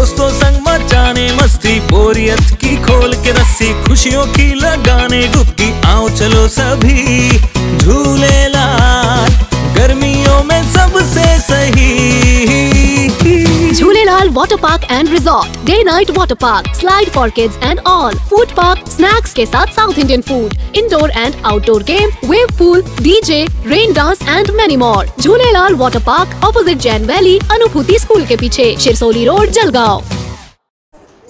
दोस्तों संग मचाने मस्ती, बोरियत की खोल के रस्सी, खुशियों की लगाने डुबकी, आओ चलो सभी झूलेलाल, गर्मियों में सबसे सही। Jhulelal water park and resort, day night water park, slide for kids and all, food park, snacks के साथ south Indian food, indoor and outdoor game, wave pool, DJ, rain dance and many more. Jhulelal water park, opposite Jain valley, Anubhuti school के पीछे, Shirsoli road, Jalgaon.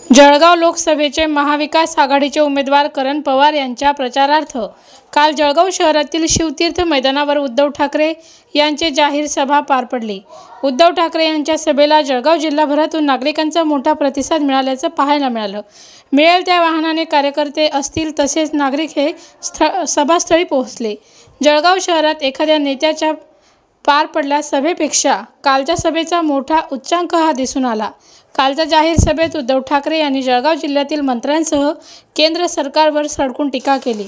Jalgaon लोकसभेचे महाविकास आघाडीचे उमेदवार करण पवार यांच्या प्रचारार्थ काल जळगाव शहरातील शिवतीर्थ मैदानावर उद्धव ठाकरे यांची जाहीर सभा पार पडली। उद्धव ठाकरे यांच्या सभेला जळगाव जिल्हाभरातून नागरिकांचा मोठा प्रतिसाद मिळाल्याचं पाहायला मिळालं। मिळेल त्या वाहनाने कार्यकर्ते असतील तसेच नागरिक हे सभास्थळी पोहोचले। जळगाव शहरात एखाद्या नेत्याच्या पार पडल्या सभेपेक्षा कालच्या सभेचा मोठा उच्चांक हा दिसून आला। कालच्या जाहीर सभेत उद्धव ठाकरे यांनी जळगाव जिल्ह्यातील मंत्र्यांसह केंद्र सरकारवर सडकून टीका केली।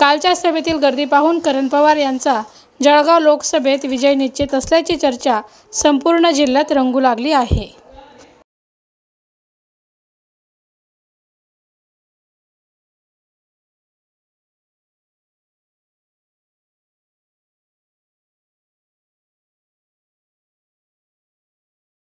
कालच्या सभेतील गर्दी पाहून करण पवार यांचा जळगाव लोकसभेत विजय निश्चित असल्याची चर्चा संपूर्ण जिल्ह्यात रंगू लागली आहे।